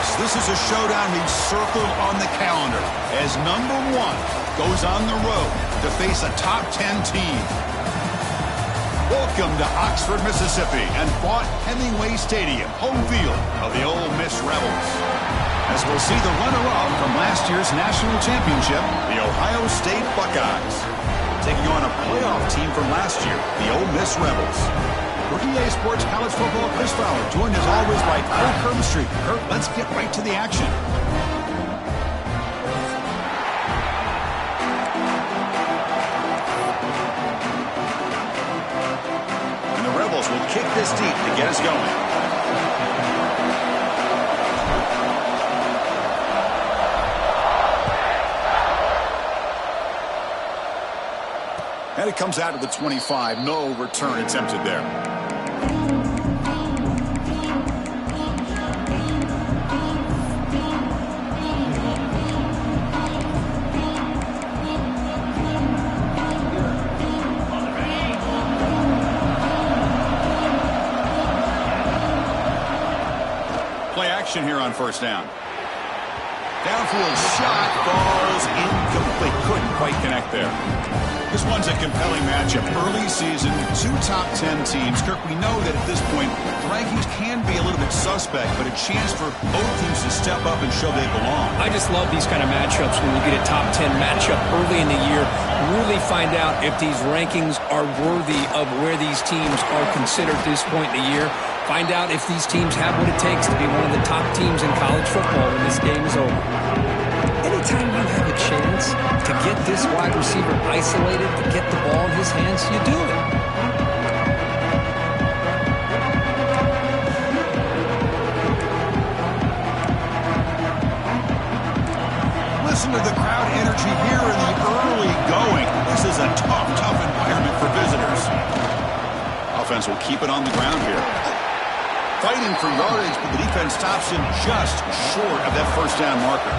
Rebels, this is a showdown we've circled on the calendar as number 1 goes on the road to face a top 10 team. Welcome to Oxford, Mississippi, and Fort Hemingway Stadium, home field of the Ole Miss Rebels. As we'll see the runner-up from last year's national championship, the Ohio State Buckeyes, taking on a playoff team from last year, the Ole Miss Rebels. For EA Sports College Football, Chris Fowler, joined as always by Kurt Herbstreit. Kurt, let's get right to the action. And the Rebels will kick this deep to get us going. And it comes out of the 25. No return attempted there. Play action here on first down. Downfield shot falls incomplete. Couldn't quite connect there. This one's a compelling matchup. Early season, 2 top 10 teams. Kirk, we know that at this point, the rankings can be a little bit suspect, but a chance for both teams to step up and show they belong. I just love these kind of matchups when you get a top 10 matchup early in the year. Really find out if these rankings are worthy of where these teams are considered at this point in the year. Find out if these teams have what it takes to be one of the top teams in college football when this game is over. Anytime you have a chance to get this wide receiver isolated, to get the ball in his hands, you do it. Listen to the crowd energy here in the early going. This is a tough environment for visitors. Offense will keep it on the ground here. Fighting for yardage, but the defense stops him just short of that first down marker.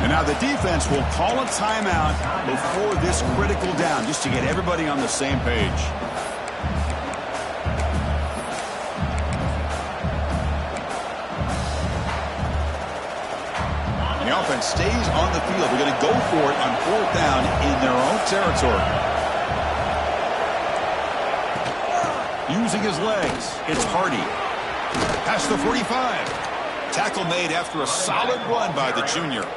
And now the defense will call a timeout before this critical down, just to get everybody on the same page. The offense stays on the field. They're going to go for it on 4th down in their own territory. Using his legs, it's Hardy. Past the 45. Tackle made after a solid run by the junior.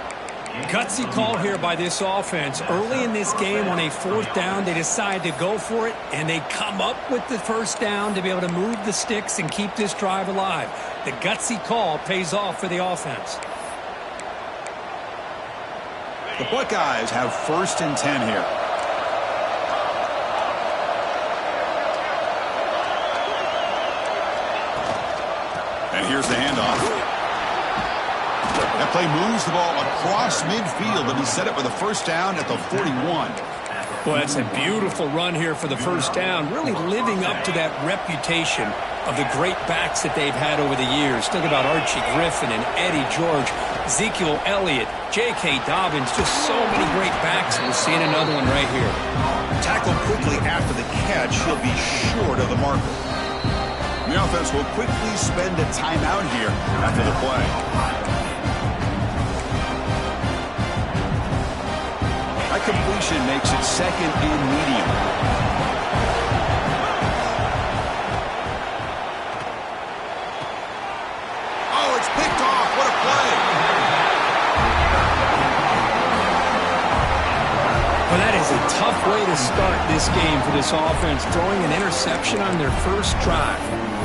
Gutsy call here by this offense. Early in this game on a 4th down, they decide to go for it, and they come up with the first down to be able to move the sticks and keep this drive alive. The gutsy call pays off for the offense. The Buckeyes have 1st and 10 here. And here's the handoff. That play moves the ball across midfield, and he set it with a first down at the 41. Well, that's a beautiful run here for the first down, really living up to that reputation of the great backs that they've had over the years. Think about Archie Griffin and Eddie George, Ezekiel Elliott, J.K. Dobbins, just so many great backs. We're seeing another one right here. Tackled quickly after the catch. He'll be short of the marker. The offense will quickly spend a timeout here after the play. That completion makes it 2nd and medium. Oh, it's picked off. What a play. Well, that is a tough way to start this game for this offense, throwing an interception on their first drive.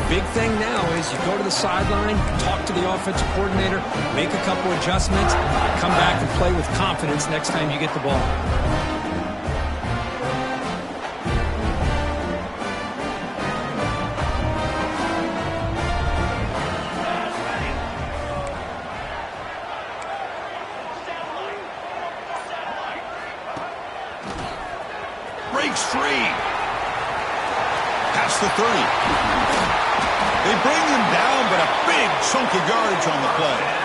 Big thing now is you go to the sideline, talk to the offensive coordinator, make a couple adjustments, come back and play with confidence next time you get the ball. Breaks free. Past the 30. They bring him down, but a big chunk of yardage on the play.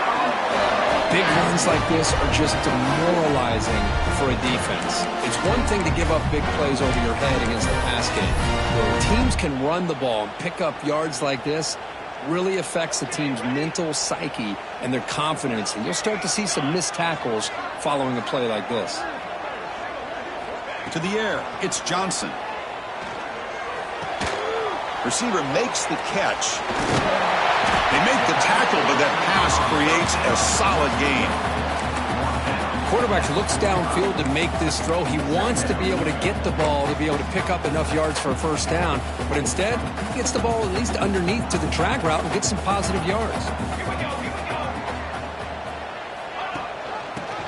Big runs like this are just demoralizing for a defense. It's one thing to give up big plays over your head against the pass game. When teams can run the ball and pick up yards like this, really affects the team's mental psyche and their confidence. And you'll start to see some missed tackles following a play like this. To the air, it's Johnson. Receiver makes the catch. They make the tackle, but that pass creates a solid gain. Quarterback looks downfield to make this throw. He wants to be able to get the ball to be able to pick up enough yards for a first down. But instead, he gets the ball at least underneath to the drag route and gets some positive yards.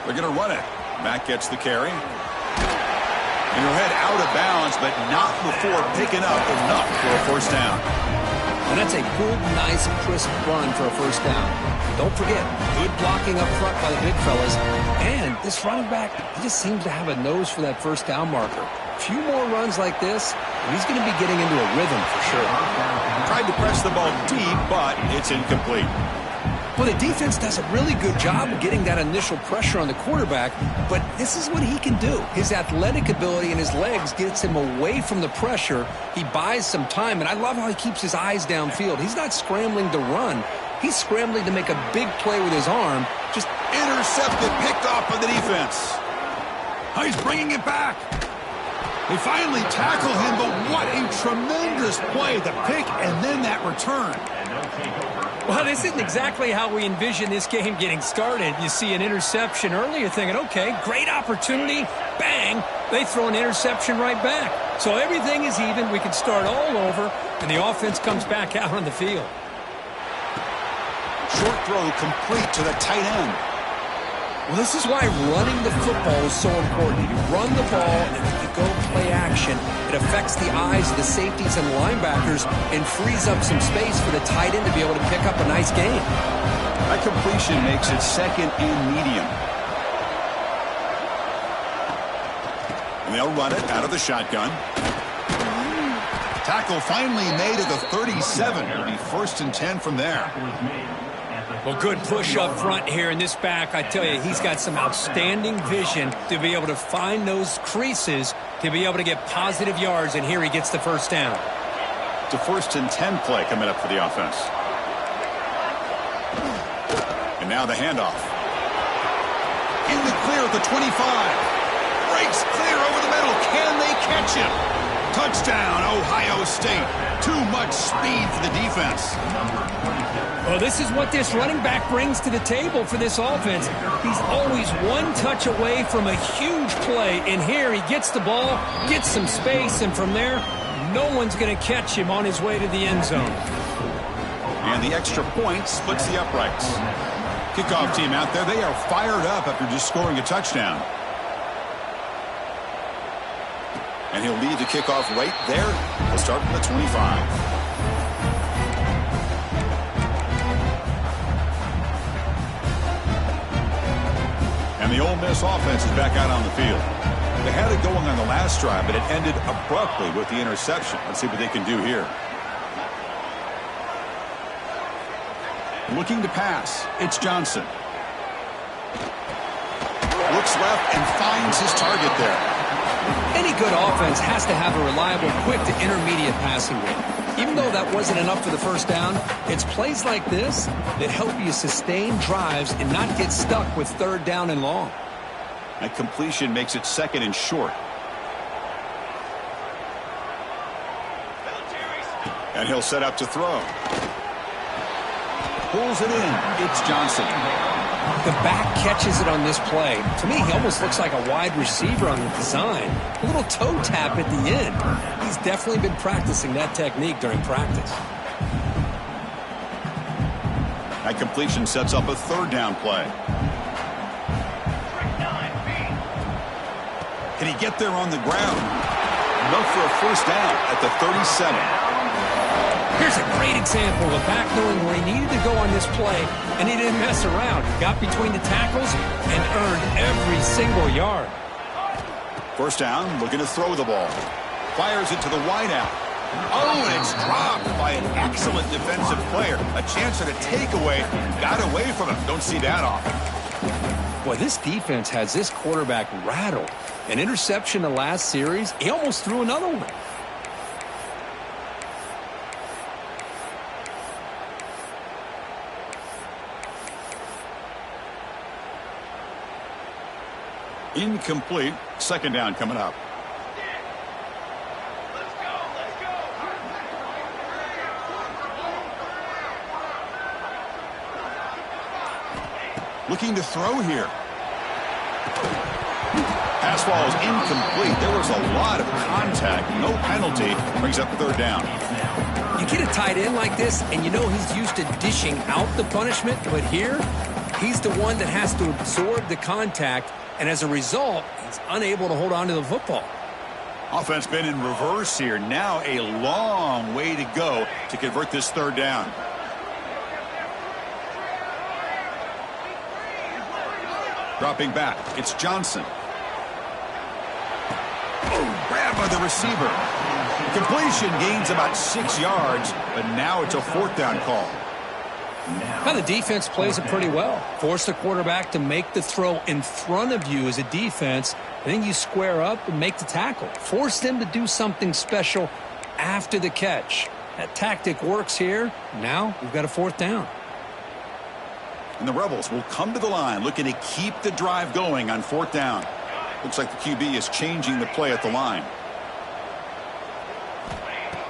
They're going to run it. Matt gets the carry. And he'll head out of bounds, but not before picking up enough for a first down. And that's a good, nice, crisp run for a first down. Don't forget, good blocking up front by the big fellas. And this running back, he just seems to have a nose for that first down marker. A few more runs like this, and he's going to be getting into a rhythm for sure. Tried to press the ball deep, but it's incomplete. Well, the defense does a really good job of getting that initial pressure on the quarterback, but this is what he can do. His athletic ability and his legs gets him away from the pressure. He buys some time, and I love how he keeps his eyes downfield. He's not scrambling to run. He's scrambling to make a big play with his arm. Just intercepted, picked off by the defense. Oh, he's bringing it back. They finally tackle him, but what a tremendous play. The pick and then that return. Well, this isn't exactly how we envision this game getting started. You see an interception early, you're thinking, okay, great opportunity, bang, they throw an interception right back. So everything is even, we can start all over, and the offense comes back out on the field. Short throw complete to the tight end. Well, this is why running the football is so important. You run the ball, and if you go play action, it affects the eyes of the safeties and linebackers and frees up some space for the tight end to be able to pick up a nice gain. That completion makes it second and medium. And they'll run it out of the shotgun. Tackle finally made at the 37. It'll be 1st and 10 from there. Well, good push up front here in this back. I tell you, he's got some outstanding vision to be able to find those creases to be able to get positive yards, and here he gets the first down. It's a 1st and 10 play coming up for the offense. And now the handoff. In the clear at the 25. Breaks clear over the middle. Can they catch him? Touchdown, Ohio State. Too much speed for the defense. Well, this is what this running back brings to the table for this offense. He's always one touch away from a huge play, and here he gets the ball, gets some space, and from there, no one's going to catch him on his way to the end zone. And the extra point splits the uprights. Kickoff team out there, they are fired up after just scoring a touchdown. And he'll lead the kickoff right there. He'll start from the 25. And the Ole Miss offense is back out on the field. They had it going on the last drive, but it ended abruptly with the interception. Let's see what they can do here. Looking to pass. It's Johnson. Looks left and finds his target there. Any good offense has to have a reliable, quick to intermediate passing game. Even though that wasn't enough for the first down, it's plays like this that help you sustain drives and not get stuck with 3rd down and long. That completion makes it 2nd and short. And he'll set up to throw. Pulls it in. It's Johnson. The back catches it on this play. To me, he almost looks like a wide receiver on the design. A little toe tap at the end. He's definitely been practicing that technique during practice. That completion sets up a 3rd down play. Can he get there on the ground? Enough for a first down at the 37. Here's a great example of a back knowing where he needed to go on this play, and he didn't mess around. He got between the tackles and earned every single yard. First down, looking to throw the ball. Fires it to the wideout. Oh, and it's dropped by an excellent defensive player. A chance at a takeaway. Got away from him. Don't see that often. Boy, this defense has this quarterback rattled. An interception the last series, he almost threw another one. Incomplete. Second down coming up. Looking to throw here. Pass ball is incomplete. There was a lot of contact. No penalty. Brings up third down. You get a tight end like this, and you know he's used to dishing out the punishment, but here, he's the one that has to absorb the contact, and as a result, he's unable to hold on to the football. Offense been in reverse here. Now a long way to go to convert this third down. Dropping back, it's Johnson. Oh, grab by the receiver. Completion gains about 6 yards, but now it's a fourth down call. Now the defense plays it pretty well. Force the quarterback to make the throw in front of you as a defense, and then you square up and make the tackle. Force them to do something special after the catch. That tactic works here. Now we've got a fourth down. And the Rebels will come to the line looking to keep the drive going on fourth down. Looks like the QB is changing the play at the line.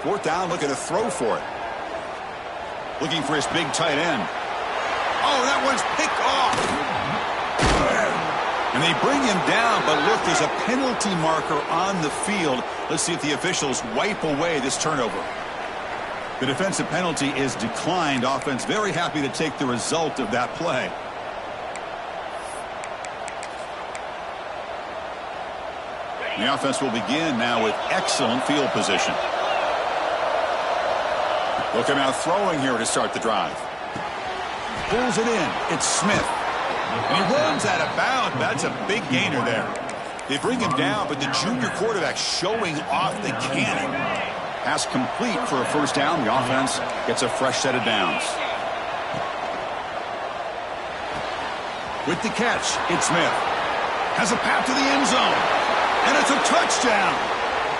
Fourth down, looking to throw for it. Looking for his big tight end. Oh, that one's picked off. And they bring him down, but look, there's a penalty marker on the field. Let's see if the officials wipe away this turnover. The defensive penalty is declined. Offense very happy to take the result of that play. The offense will begin now with excellent field position. They'll come out throwing here to start the drive. Pulls it in. It's Smith. And he runs out of bounds. That's a big gainer there. They bring him down, but the junior quarterback showing off the cannon. Pass complete for a first down. The offense gets a fresh set of downs. With the catch, it's Smith. Has a path to the end zone. And it's a touchdown.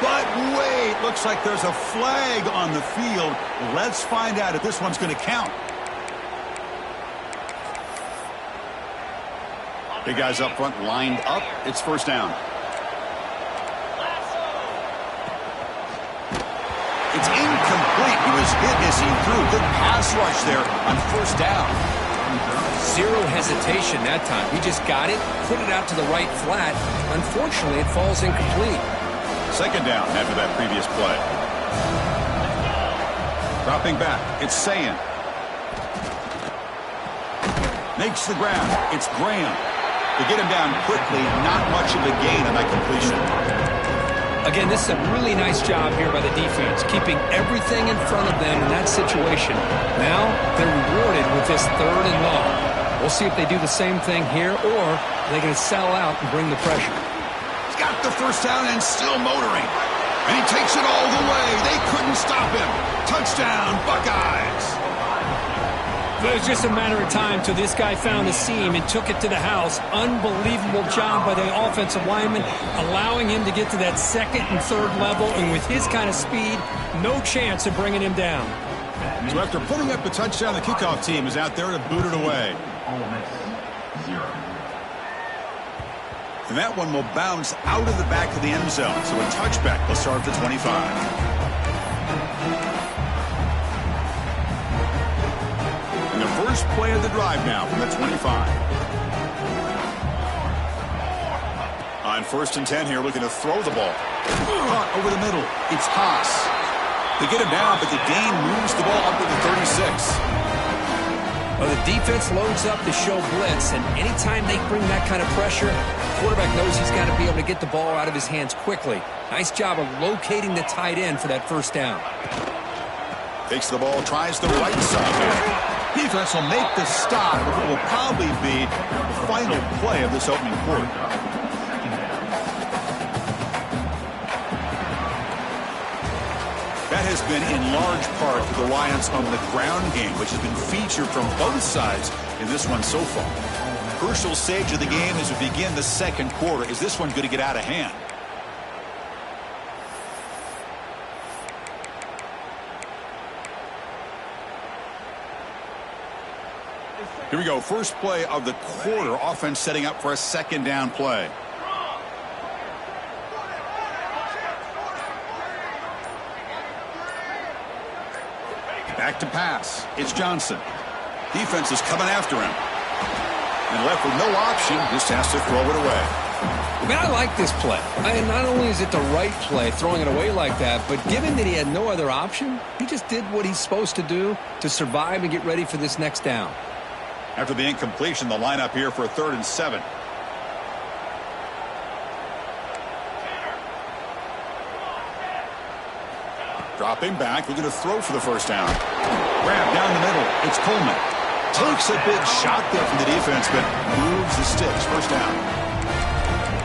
But wait, looks like there's a flag on the field. Let's find out if this one's going to count. Big guys up front lined up. It's first down. It's incomplete. He was hit as he threw. Good pass rush there on first down. Zero hesitation that time. He just got it, put it out to the right flat. Unfortunately, it falls incomplete. Second down after that previous play. Dropping back, it's Sayan. Makes the ground. It's Graham. They get him down quickly. Not much of a gain on that completion. Again, this is a really nice job here by the defense, keeping everything in front of them in that situation. Now they're rewarded with this third and long. We'll see if they do the same thing here, or they're going to sell out and bring the pressure. He's got the first down and still motoring. And he takes it all the way. They couldn't stop him. Touchdown, Buckeyes. It was just a matter of time till this guy found a seam and took it to the house. Unbelievable job by the offensive lineman, allowing him to get to that second and third level. And with his kind of speed, no chance of bringing him down. So after putting up a touchdown, the kickoff team is out there to boot it away. And that one will bounce out of the back of the end zone. So a touchback will start at the 25. And the first play of the drive now from the 25. On first and 10 here, looking to throw the ball. Caught over the middle. It's Haas. They get him down, but the gain moves the ball up to the 36. Well, the defense loads up to show blitz, and anytime they bring that kind of pressure, the quarterback knows he's got to be able to get the ball out of his hands quickly. Nice job of locating the tight end for that first down. Takes the ball, tries the right side here. Defense will make the stop, but it will probably be the final play of this opening quarter. That has been in large part the reliance on the ground game, which has been featured from both sides in this one so far. Crucial stage of the game as we begin the second quarter. Is this one going to get out of hand? Here we go. First play of the quarter. Offense setting up for a second down play. Back to pass. It's Johnson. Defense is coming after him. And left with no option, just has to throw it away. Man, I like this play. Not only is it the right play, throwing it away like that, but given that he had no other option, he just did what he's supposed to do to survive and get ready for this next down. After the incompletion, the lineup here for a 3rd and 7. Dropping back, looking to throw for the first down. Grab down the middle. It's Coleman. Takes a big shot there from the defense, but moves the sticks. First down.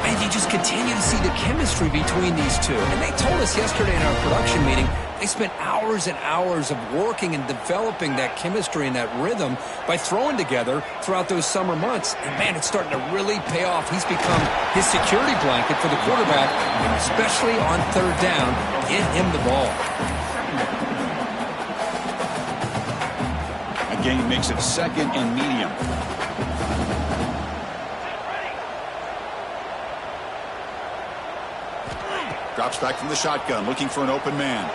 And you just continue to see the chemistry between these two. And they told us yesterday in our production meeting, they spent hours and hours of working and developing that chemistry and that rhythm by throwing together throughout those summer months. And, man, it's starting to really pay off. He's become his security blanket for the quarterback, especially on 3rd down. Get him the ball. Again, makes it 2nd and medium. Drops back from the shotgun, looking for an open man.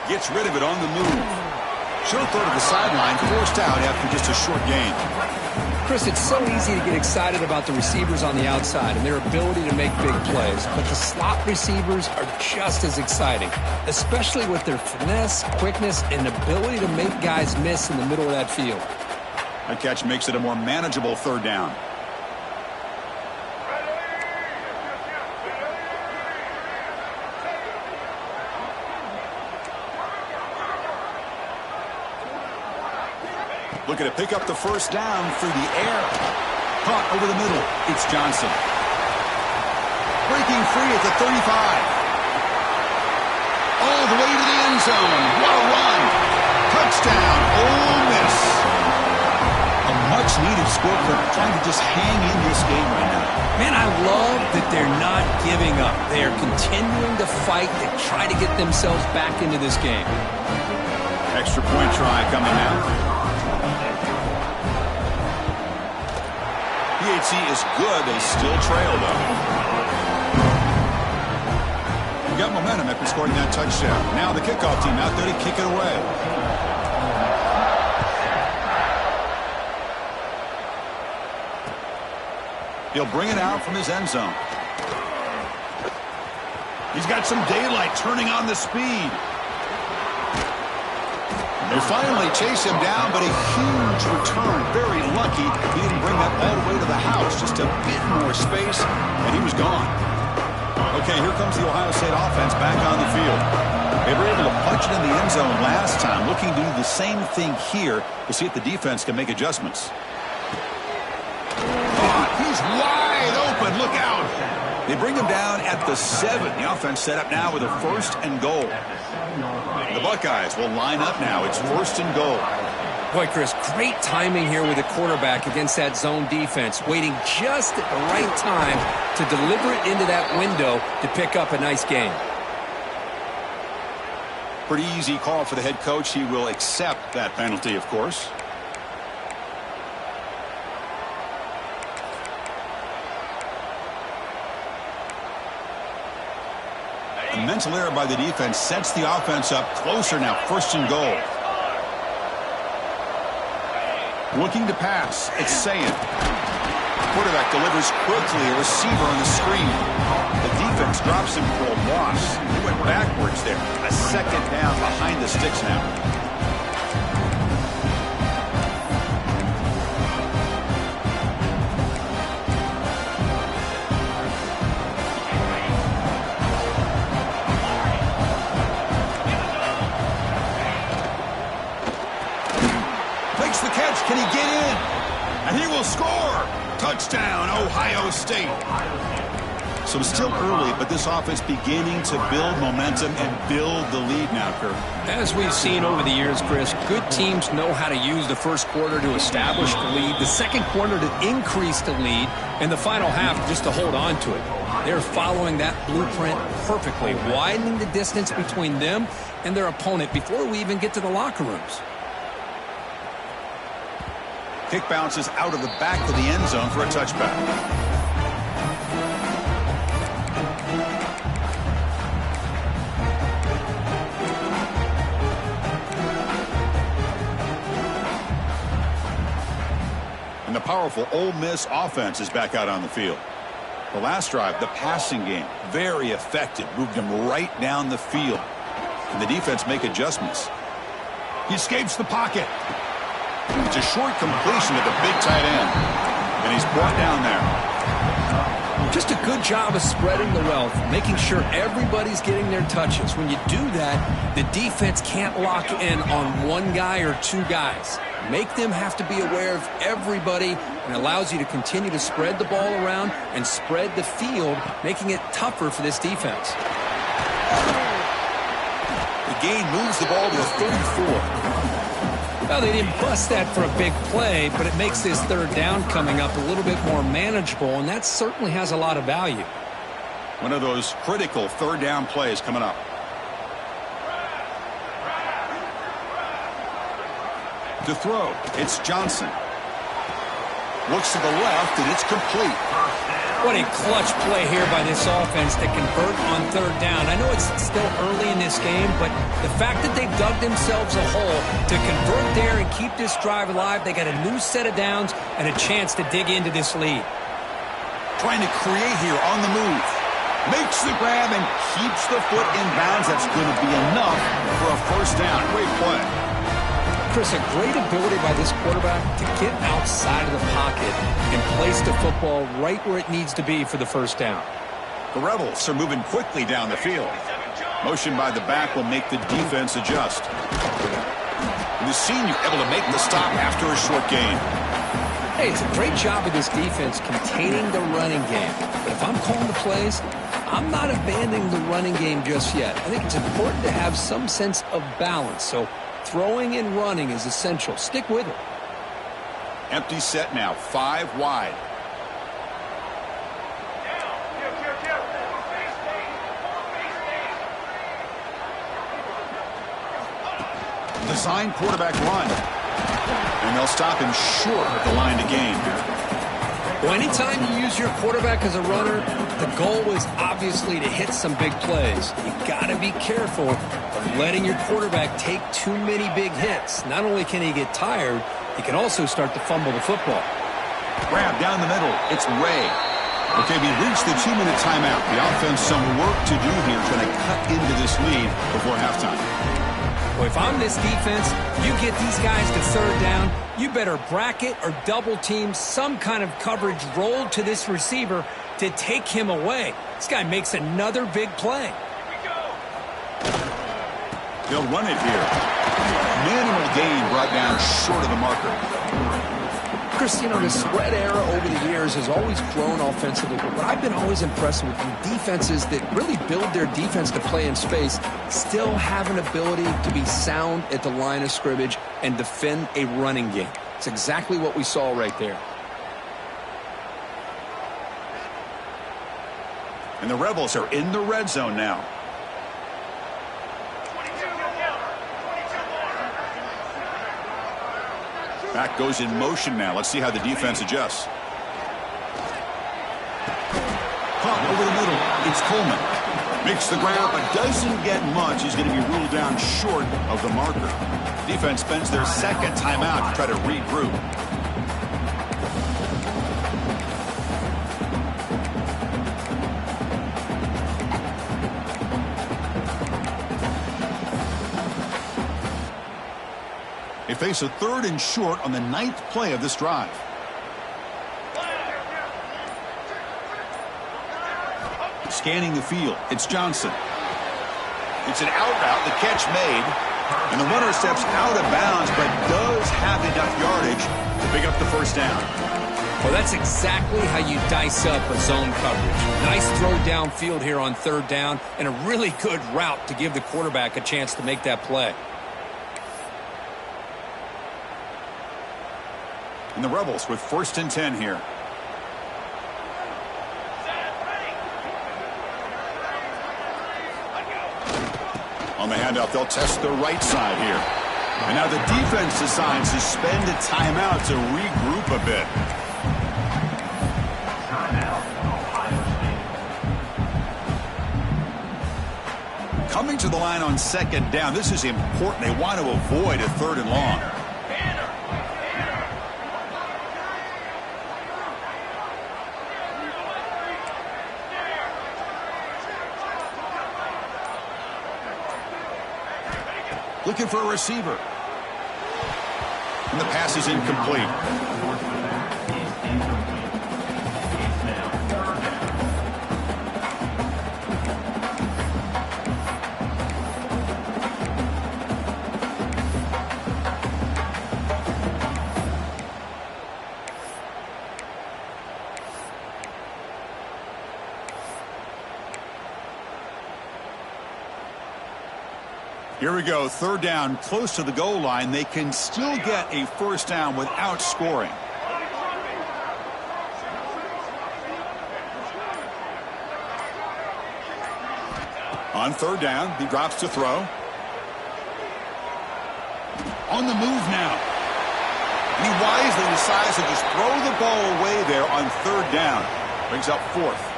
Gets rid of it on the move. She'll throw to the sideline, forced out after just a short gain. Chris, it's so easy to get excited about the receivers on the outside and their ability to make big plays, but the slot receivers are just as exciting, especially with their finesse, quickness, and ability to make guys miss in the middle of that field. That catch makes it a more manageable 3rd down. Looking to pick up the first down through the air. Caught over the middle. It's Johnson. Breaking free at the 35. All the way to the end zone. What a run. Touchdown, Ole Miss. A much-needed score for trying to just hang in this game right now. Man, I love that they're not giving up. They are continuing to fight to try to get themselves back into this game. Extra point try coming now. PHC is good. They still trail, though. We got momentum after scoring that touchdown. Now the kickoff team out there to kick it away. He'll bring it out from his end zone. He's got some daylight turning on the speed. They finally chase him down, but a huge return. Very lucky he didn't bring that all the way to the house. Just a bit more space, and he was gone. Okay, here comes the Ohio State offense back on the field. They were able to punch it in the end zone last time, looking to do the same thing here to see if the defense can make adjustments. He's wide open. Look out. They bring him down at the 7. The offense set up now with a 1st and goal. The Buckeyes will line up now. It's 1st and goal. Boy, Chris, great timing here with the quarterback against that zone defense, waiting just at the right time to deliver it into that window to pick up a nice gain. Pretty easy call for the head coach. He will accept that penalty, of course. A mental error by the defense sets the offense up closer now. 1st and goal. Looking to pass. It's Sayin. Quarterback delivers quickly. A receiver on the screen. The defense drops him for a loss. He went backwards there. A 2nd down behind the sticks now. The catch. Can he get in? And he will score. Touchdown, Ohio State. So it's still early, but this offense beginning to build momentum and build the lead now, Kirk. As we've seen over the years, Chris, good teams know how to use the first quarter to establish the lead, the second quarter to increase the lead, and the final half just to hold on to it. They're following that blueprint perfectly, widening the distance between them and their opponent before we even get to the locker rooms. Kick bounces out of the back of the end zone for a touchback. powerful Ole Miss offense is back out on the field. The last drive, the passing game, very effective. Moved him right down the field. And the defense make adjustments. He escapes the pocket. It's a short completion to the big tight end. And he's brought down there. Just a good job of spreading the wealth, making sure everybody's getting their touches. When you do that, the defense can't lock in on one guy or two guys. Make them have to be aware of everybody, and allows you to continue to spread the ball around and spread the field, making it tougher for this defense. The gain moves the ball to the 34. Well, they didn't bust that for a big play, but it makes this third down coming up a little bit more manageable, and that certainly has a lot of value. One of those critical third down plays coming up. To throw, it's Johnson. Looks to the left, and it's complete. What a clutch play here by this offense to convert on third down. I know it's still early in this game, but the fact that they've dug themselves a hole to convert there and keep this drive alive, they got a new set of downs and a chance to dig into this lead. Trying to create here on the move. Makes the grab and keeps the foot in bounds. That's going to be enough for a first down. Great play. Chris, a great ability by this quarterback to get outside of the pocket and place the football right where it needs to be for the first down. The Rebels are moving quickly down the field. Motion by the back will make the defense adjust. And the senior able to make the stop after a short gain. Hey, it's a great job of this defense containing the running game. But if I'm calling the plays, I'm not abandoning the running game just yet. I think it's important to have some sense of balance. So throwing and running is essential. Stick with it. Empty set now, 5 wide. Design quarterback run. And they'll stop him short at the line to gain. Well, anytime you use your quarterback as a runner, the goal is obviously to hit some big plays. You got to be careful of letting your quarterback take too many big hits. Not only can he get tired, he can also start to fumble the football. Grab down the middle. It's Ray. Okay, we reached the 2-minute timeout. The offense some work to do here, trying to cut into this lead before halftime. Well, if I'm this defense, you get these guys to third down, you better bracket or double team some kind of coverage rolled to this receiver to take him away. This guy makes another big play. They'll run it here. Minimal gain brought down short of the marker. Chris, you know, the spread era over the years has always grown offensively, but what I've been always impressed with defenses that really build their defense to play in space still have an ability to be sound at the line of scrimmage and defend a running game. It's exactly what we saw right there. And the Rebels are in the red zone now. Back goes in motion now. Let's see how the defense adjusts. Caught over the middle. It's Coleman. Makes the grab, but doesn't get much. He's going to be ruled down short of the marker. Defense spends their second timeout to try to regroup. They face a 3rd and short on the 9th play of this drive. Scanning the field, it's Johnson. It's an out route, the catch made, and the runner steps out of bounds, but does have enough yardage to pick up the first down. Well, that's exactly how you dice up a zone coverage. Nice throw downfield here on 3rd down, and a really good route to give the quarterback a chance to make that play. And the Rebels with 1st and 10 here. On the handoff, they'll test the right side here. And now the defense decides to spend a timeout to regroup a bit. Coming to the line on 2nd down. This is important. They want to avoid a 3rd and long. Looking for a receiver. And the pass is incomplete. Here we go, third down, close to the goal line. They can still get a first down without scoring. On third down, he drops to throw. On the move now. And he wisely decides to just throw the ball away there on third down. Brings up fourth.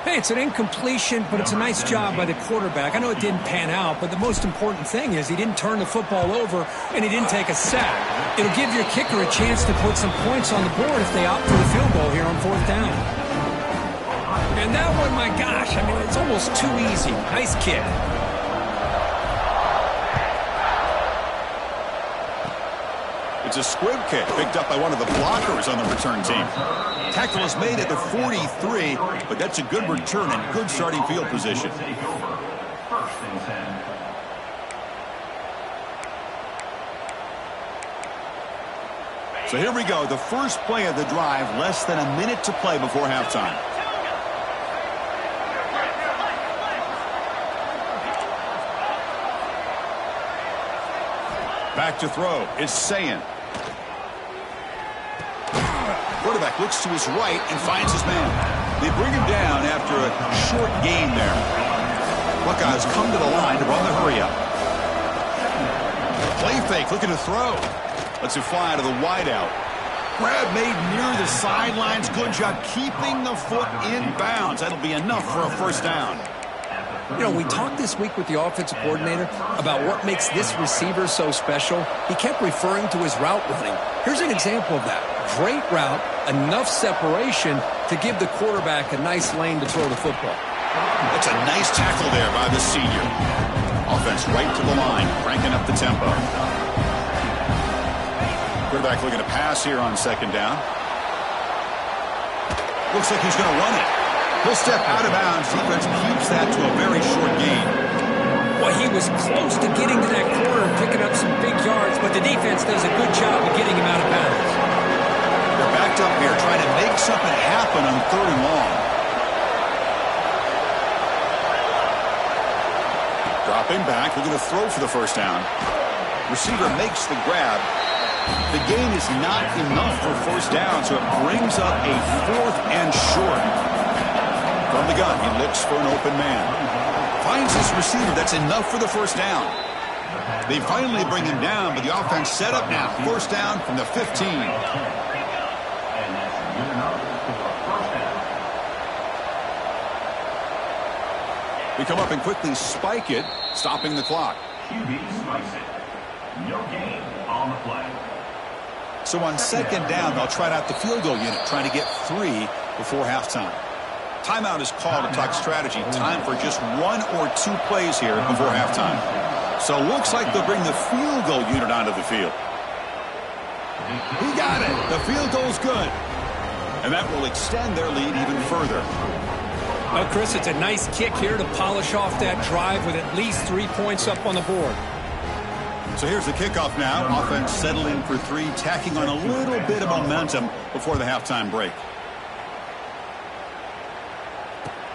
Hey, it's an incompletion, but it's a nice job by the quarterback. I know it didn't pan out, but the most important thing is he didn't turn the football over and he didn't take a sack. It'll give your kicker a chance to put some points on the board if they opt for the field goal here on fourth down. And that one, my gosh, I mean, it's almost too easy. Nice kick. It's a squib kick picked up by one of the blockers on the return team. Tackle is made at the 43, but that's a good return and good starting field position. So here we go, the first play of the drive, less than a minute to play before halftime. Back to throw, it's Sayin. Quarterback looks to his right and finds his man. They bring him down after a short gain there. Buckeyes come to the line to run the hurry up. Play fake, looking to throw. Lets it fly to the wideout. Grab made near the sidelines. Good job keeping the foot in bounds. That'll be enough for a first down. You know, we talked this week with the offensive coordinator about what makes this receiver so special. He kept referring to his route running. Here's an example of that. Great route, enough separation to give the quarterback a nice lane to throw the football. That's a nice tackle there by the senior. Offense right to the line, cranking up the tempo. Quarterback looking to pass here on second down. Looks like he's going to run it. He'll step out of bounds. Defense keeps that to a very short gain. Well, he was close to getting to that corner and picking up some big yards, but the defense does a good job of getting him out of bounds. They're backed up here trying to make something happen on third and long. Dropping back, looking to throw for the first down. Receiver makes the grab. The gain is not enough for first down, so it brings up a fourth and short. From the gun, he looks for an open man. Finds his receiver. That's enough for the first down. They finally bring him down, but the offense set up now. First down from the 15. We come up and quickly spike it, stopping the clock. QB spikes it. No gain on the play. So on second down, they'll try out the field goal unit, trying to get 3 before halftime. Timeout is called to talk strategy. Time for just 1 or 2 plays here before halftime. So looks like they'll bring the field goal unit onto the field. He got it. The field goal's good. And that will extend their lead even further. Well, Chris, it's a nice kick here to polish off that drive with at least 3 points up on the board. So here's the kickoff now. Offense settling for 3, tacking on a little bit of momentum before the halftime break.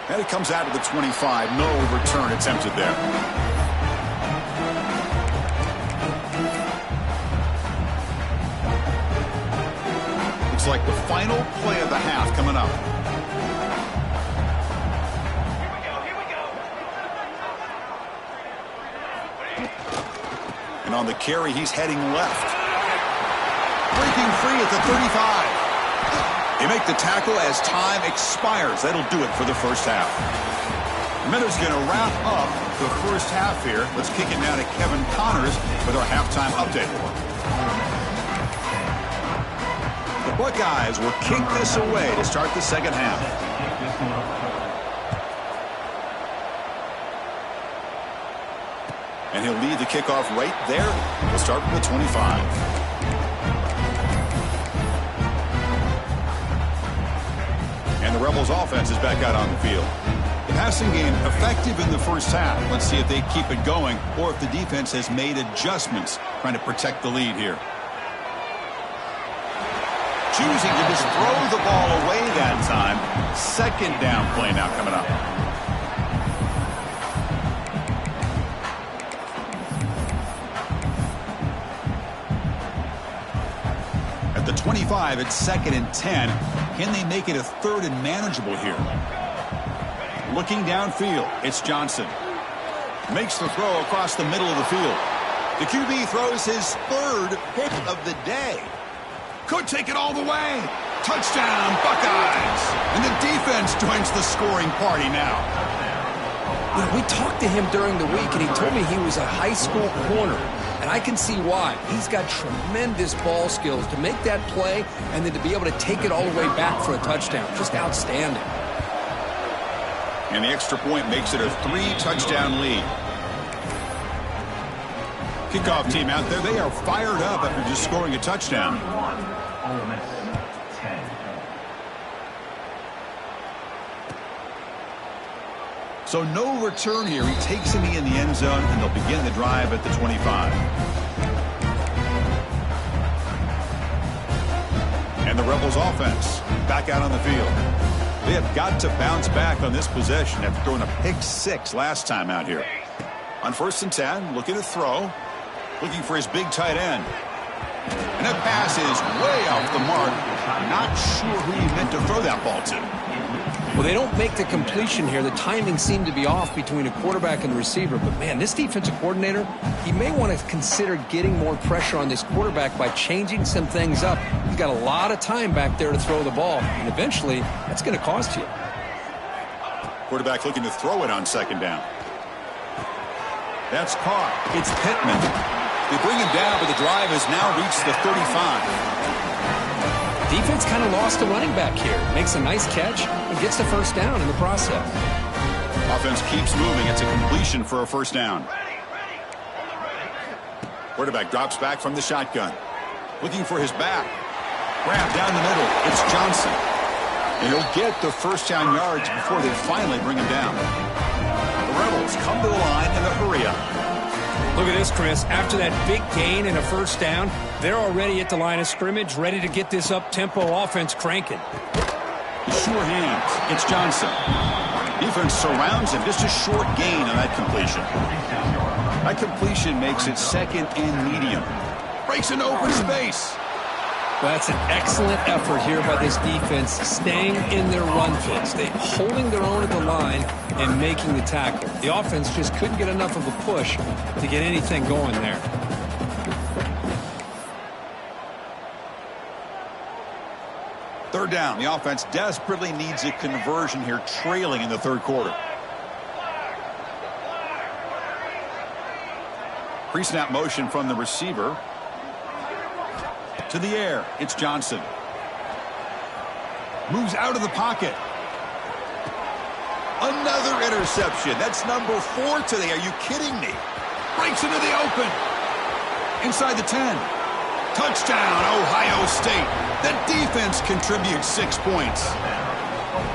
And it comes out to the 25. No return attempted there. Looks like the final play of the half coming up. And on the carry, he's heading left. Breaking free at the 35. They make the tackle as time expires. That'll do it for the first half. Miller's going to wrap up the first half here. Let's kick it now to Kevin Connors with our halftime update. The Buckeyes will kick this away to start the second half. And he'll lead the kickoff right there. We'll start from the 25. And the Rebels offense is back out on the field. The passing game effective in the first half. Let's see if they keep it going or if the defense has made adjustments trying to protect the lead here. Choosing to just throw the ball away that time. Second down play now coming up. At the 25, it's 2nd and 10. Can they make it a 3rd and manageable here? Looking downfield, it's Johnson. Makes the throw across the middle of the field. The QB throws his 3rd hit of the day. Could take it all the way. Touchdown, Buckeyes. And the defense joins the scoring party now. You know, we talked to him during the week, and he told me he was a high school corner. And I can see why. He's got tremendous ball skills to make that play and then to be able to take it all the way back for a touchdown. Just outstanding. And the extra point makes it a 3-touchdown lead. Kickoff team out there, they are fired up after just scoring a touchdown. So no return here. He takes him in the end zone, and they'll begin the drive at the 25. And the Rebels offense back out on the field. They have got to bounce back on this possession after throwing a pick 6 last time out here. On 1st and 10, looking to throw. Looking for his big tight end. And that pass is way off the mark. Not sure who he meant to throw that ball to. Well, they don't make the completion here. The timing seemed to be off between a quarterback and the receiver. But, man, this defensive coordinator, he may want to consider getting more pressure on this quarterback by changing some things up. He's got a lot of time back there to throw the ball. And eventually, that's going to cost you. Quarterback looking to throw it on 2nd down. That's caught. It's Pittman. They bring him down, but the drive has now reached the 35. Defense kind of lost a running back here. Makes a nice catch and gets the 1st down in the process. Offense keeps moving. It's a completion for a 1st down. Quarterback drops back from the shotgun. Looking for his back. Grab down the middle. It's Johnson. And he'll get the 1st down yards before they finally bring him down. The Rebels come to the line in a hurry-up. Look at this, Chris. After that big gain and a 1st down, they're already at the line of scrimmage, ready to get this up-tempo offense cranking. Sure hands. It's Johnson. Defense surrounds him. Just a short gain on that completion. That completion makes it 2nd and medium. Breaks into open space. Well, that's an excellent effort here by this defense, staying in their run fits. They holding their own at the line and making the tackle. The offense just couldn't get enough of a push to get anything going there. Third down. The offense desperately needs a conversion here, trailing in the 3rd quarter. Pre-snap motion from the receiver. To the air, it's Johnson. Moves out of the pocket. Another interception. That's number 4 today. Are you kidding me? Breaks into the open. Inside the 10. Touchdown, Ohio State. That defense contributes 6 points.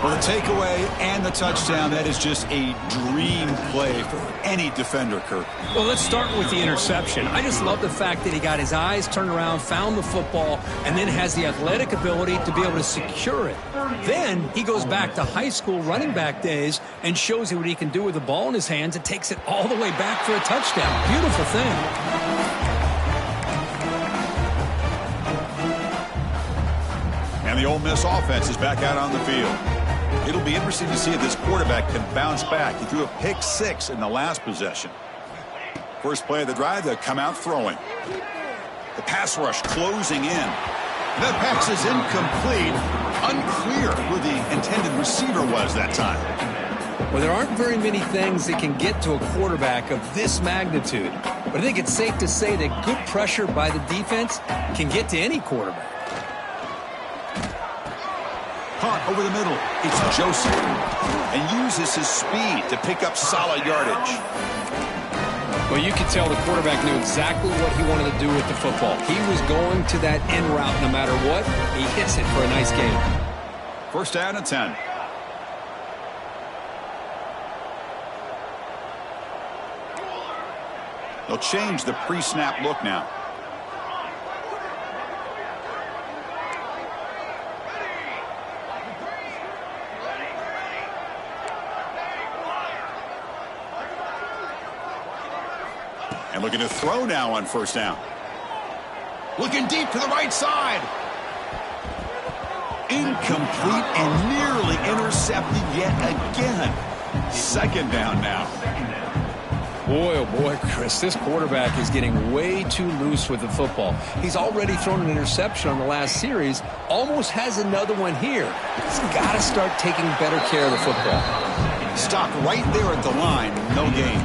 Well, the takeaway and the touchdown, that is just a dream play for any defender, Kirk. Well, let's start with the interception. I just love the fact that he got his eyes turned around, found the football, and then has the athletic ability to be able to secure it. Then he goes back to high school running back days and shows you what he can do with the ball in his hands and takes it all the way back for a touchdown. Beautiful thing. And the Ole Miss offense is back out on the field. It'll be interesting to see if this quarterback can bounce back. He threw a pick 6 in the last possession. First play of the drive, they'll come out throwing. The pass rush closing in. That pass is incomplete. Unclear who the intended receiver was that time. Well, there aren't very many things that can get to a quarterback of this magnitude. But I think it's safe to say that good pressure by the defense can get to any quarterback. Caught over the middle. It's Joseph. And uses his speed to pick up solid yardage. Well, you could tell the quarterback knew exactly what he wanted to do with the football. He was going to that in route no matter what. He hits it for a nice gain. First down and 10. They'll change the pre-snap look now. And looking to throw now on first down. Looking deep to the right side. Incomplete and nearly intercepted yet again. Second down now. Boy, oh boy, Chris, this quarterback is getting way too loose with the football. He's already thrown an interception on the last series, almost has another one here. He's got to start taking better care of the football. Stopped right there at the line, no gain.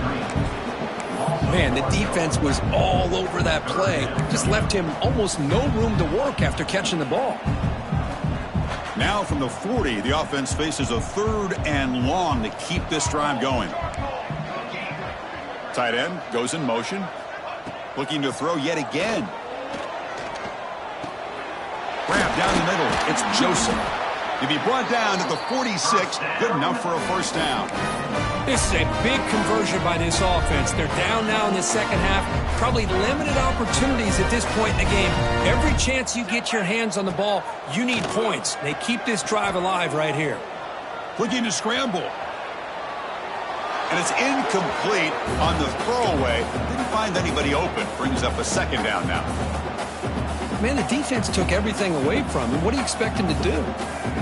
Man, the defense was all over that play. Just left him almost no room to work after catching the ball. Now from the 40, the offense faces a 3rd and long to keep this drive going. Tight end goes in motion. Looking to throw yet again. Grab down the middle. It's Joseph. To be brought down to the 46, good enough for a first down. This is a big conversion by this offense. They're down now in the second half. Probably limited opportunities at this point in the game. Every chance you get your hands on the ball, you need points. They keep this drive alive right here. Looking to scramble. And it's incomplete on the throwaway. Didn't find anybody open. Brings up a second down now. Man, the defense took everything away from him. What do you expect him to do?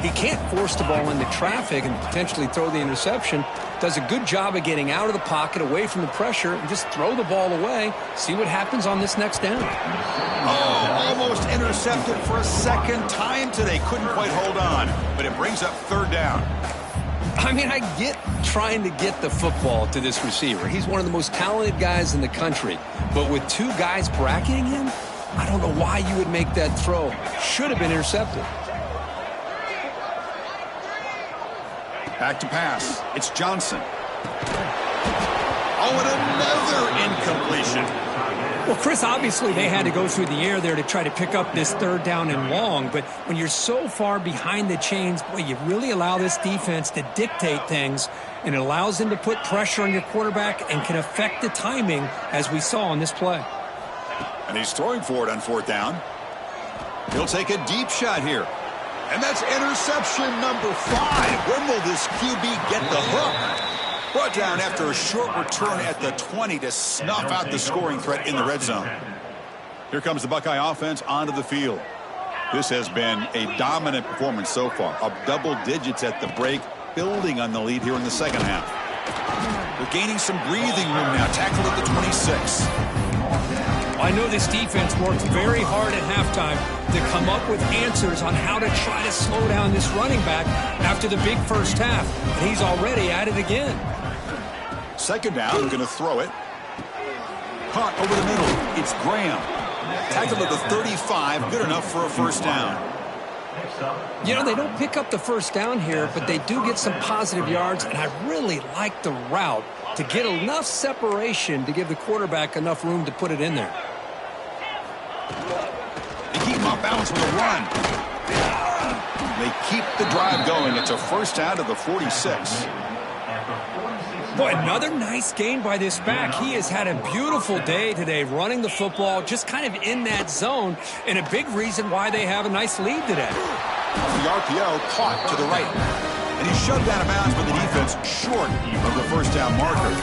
He can't force the ball into traffic and potentially throw the interception. Does a good job of getting out of the pocket, away from the pressure, and just throw the ball away. See what happens on this next down. Oh, almost intercepted for a second time today. Couldn't quite hold on. But it brings up 3rd down. I mean, I get trying to get the football to this receiver. He's one of the most talented guys in the country. But with 2 guys bracketing him, I don't know why you would make that throw. Should have been intercepted. Back to pass. It's Johnson. Oh, and another incompletion. Well, Chris, obviously they had to go through the air there to try to pick up this 3rd down and long. But when you're so far behind the chains, boy, you really allow this defense to dictate things. And it allows them to put pressure on your quarterback and can affect the timing, as we saw on this play. And he's throwing for it on 4th down. He'll take a deep shot here. And that's interception number 5. When will this QB get the hook? Brought down after a short return at the 20 to snuff out the scoring threat in the red zone. Here comes the Buckeye offense onto the field. This has been a dominant performance so far. Up double digits at the break, building on the lead here in the second half. They're gaining some breathing room now. Tackled at the 26. I know this defense worked very hard at halftime to come up with answers on how to try to slow down this running back after the big first half. And he's already at it again. Second down, going to throw it. Caught over the middle. It's Graham. Tackled at the 35. Good enough for a first down. You know, they don't pick up the first down here, but they do get some positive yards, and I really like the route to get enough separation to give the quarterback enough room to put it in there. They keep him off balance with a run. They keep the drive going. It's a first down to the 46. Boy, another nice gain by this back. He has had a beautiful day today running the football, just kind of in that zone, and a big reason why they have a nice lead today. The RPO caught to the right. And he's shoved out of bounds by the defense short of the first down marker.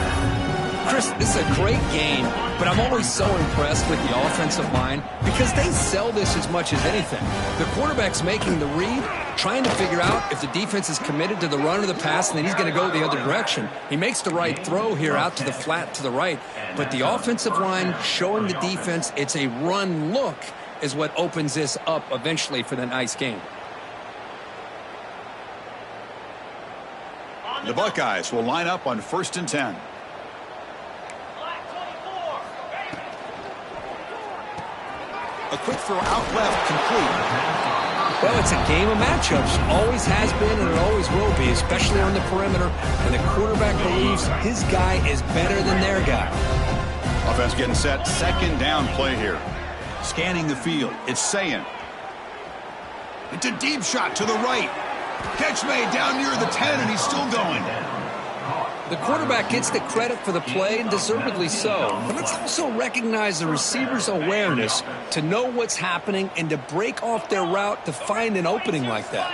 Chris, this is a great game, but I'm always so impressed with the offensive line because they sell this as much as anything. The quarterback's making the read, trying to figure out if the defense is committed to the run or the pass, and then he's going to go the other direction. He makes the right throw here out to the flat to the right, but the offensive line showing the defense it's a run look is what opens this up eventually for the nice game. The Buckeyes will line up on 1st and 10. A quick throw out left, complete. Well, it's a game of matchups. Always has been and it always will be, especially on the perimeter. And the quarterback believes his guy is better than their guy. Offense getting set. Second down play here. Scanning the field. It's saying. It's a deep shot to the right. Catch made down near the 10, and he's still going. The quarterback gets the credit for the play, and deservedly so. But let's also recognize the receiver's awareness to know what's happening and to break off their route to find an opening like that.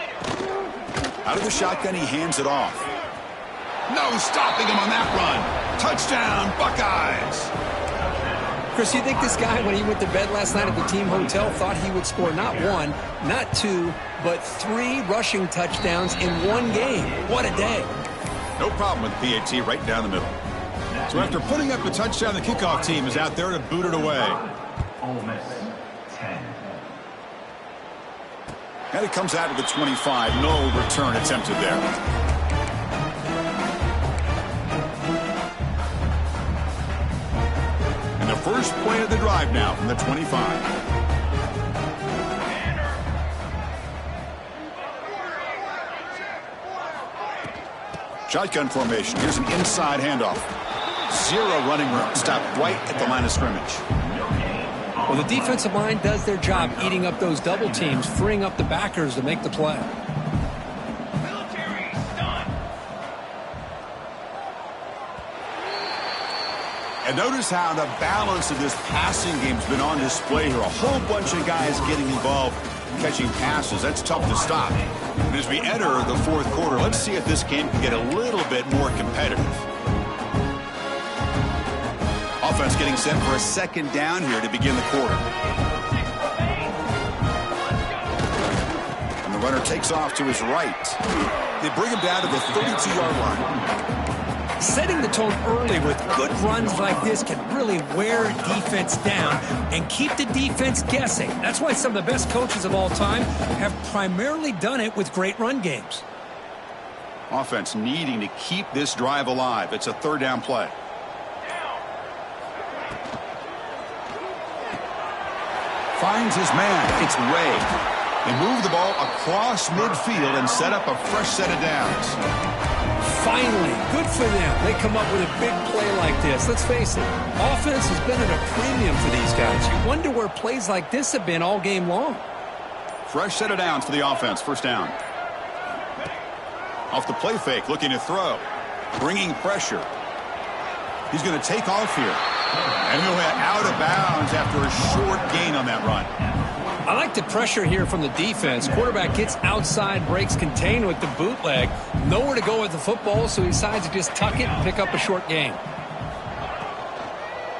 Out of the shotgun, he hands it off. No stopping him on that run. Touchdown, Buckeyes. Chris, you think this guy, when he went to bed last night at the team hotel, thought he would score not one, not two, but 3 rushing touchdowns in one game? What a day. No problem with PAT right down the middle. So after putting up a touchdown, the kickoff team is out there to boot it away. Ole Miss 10. And it comes out of the 25. No return attempted there. And the first play of the drive now from the 25. Shotgun formation. Here's an inside handoff. 0 running room. Stopped right at the line of scrimmage. Well, the defensive line does their job eating up those double teams, freeing up the backers to make the play. And notice how the balance of this passing game has been on display here. A whole bunch of guys getting involved catching passes. That's tough to stop. And as we enter the fourth quarter, let's see if this game can get a little bit more competitive. Offense getting set for a second down here to begin the quarter. And the runner takes off to his right. They bring him down to the 32-yard line. Setting the tone early with good runs like this can really wear a defense down and keep the defense guessing. That's why some of the best coaches of all time have primarily done it with great run games. Offense needing to keep this drive alive. It's a third down play. Finds his man. It's Ray. They move the ball across midfield and set up a fresh set of downs. Finally, good for them. They come up with a big play like this. Let's face it, offense has been at a premium for these guys. You wonder where plays like this have been all game long. Fresh set of downs for the offense. First down. Off the play fake, looking to throw. Bringing pressure. He's going to take off here. And he'll head out of bounds after a short gain on that run. I like the pressure here from the defense. Quarterback gets outside, breaks contained with the bootleg. Nowhere to go with the football, so he decides to just tuck it and pick up a short gain.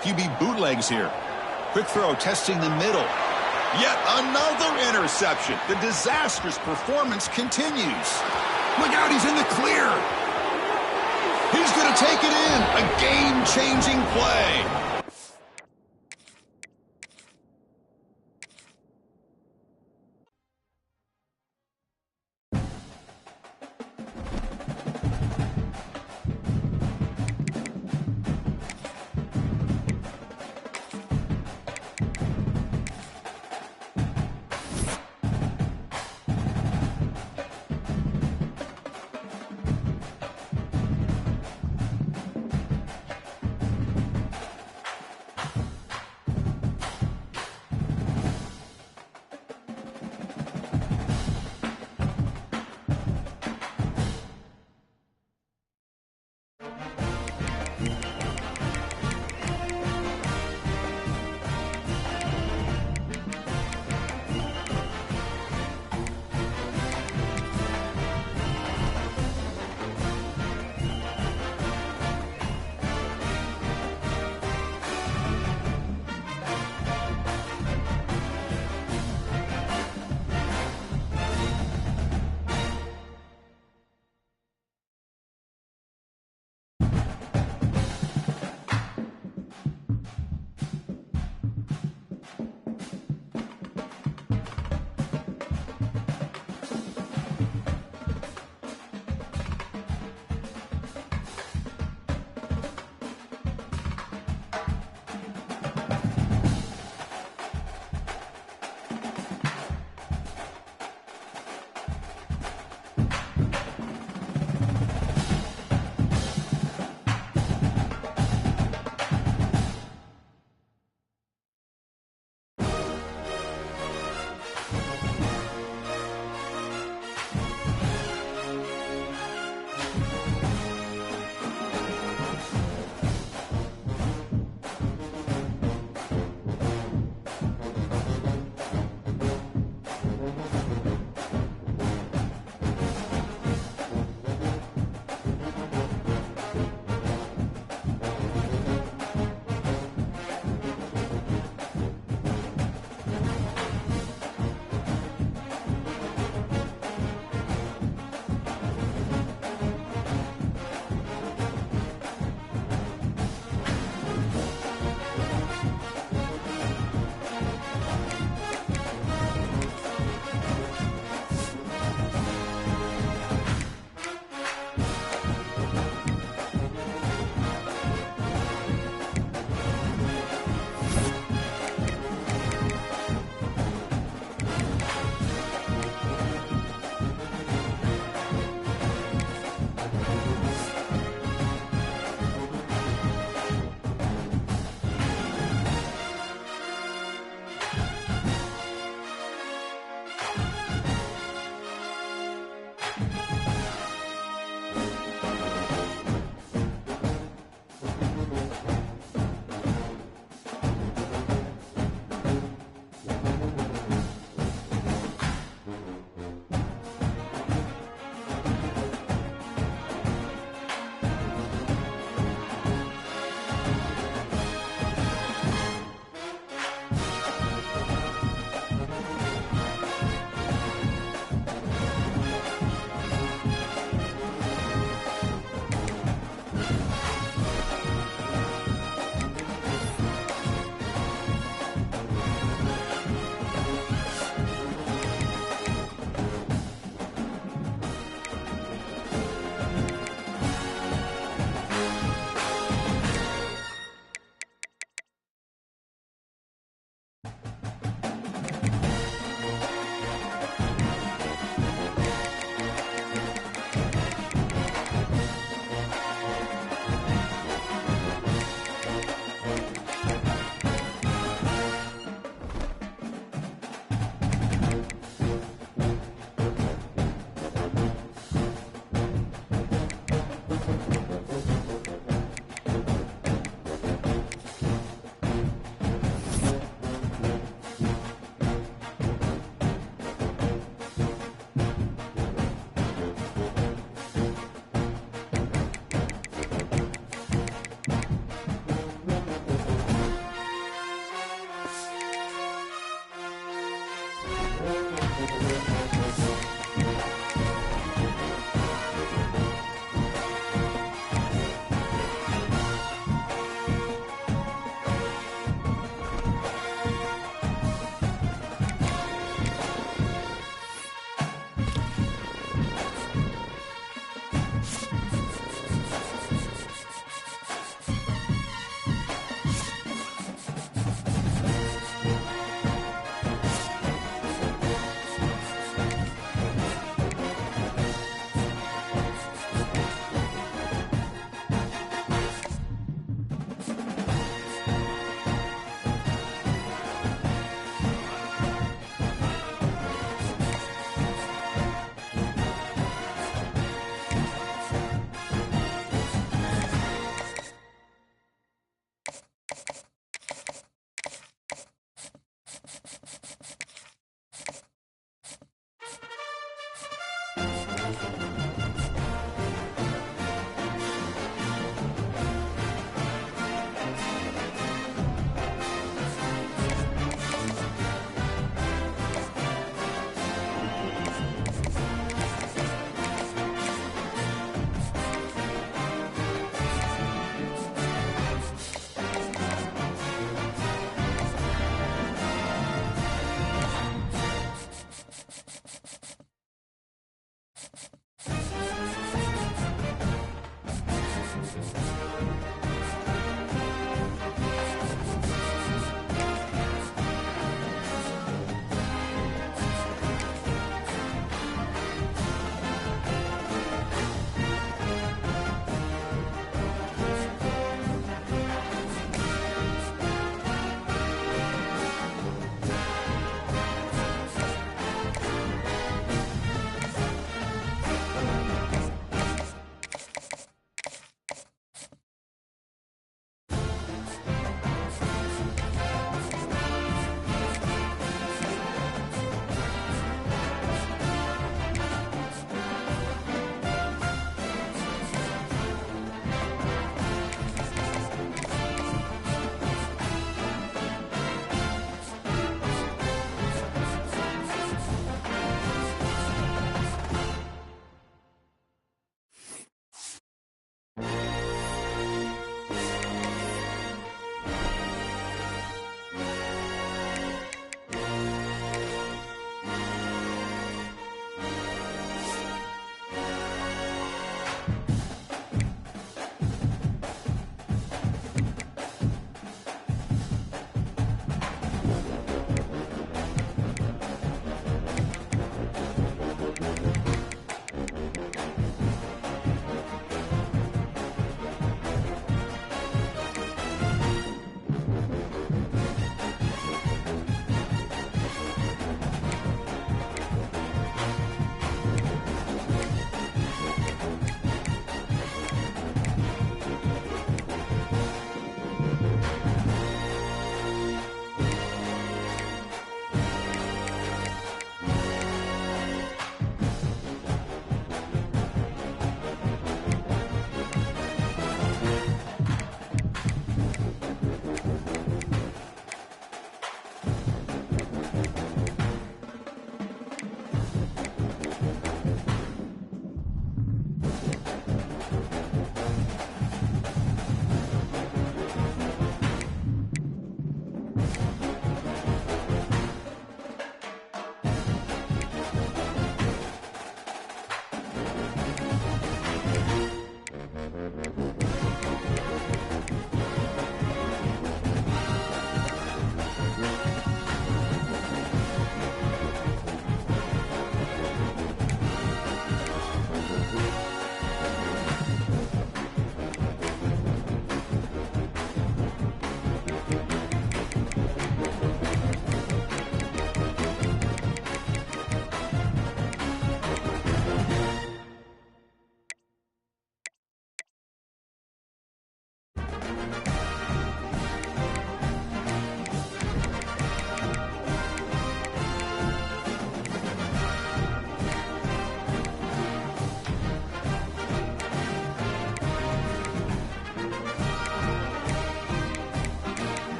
QB bootlegs here. Quick throw, testing the middle. Yet another interception. The disastrous performance continues. Look out, he's in the clear. He's going to take it in. A game-changing play.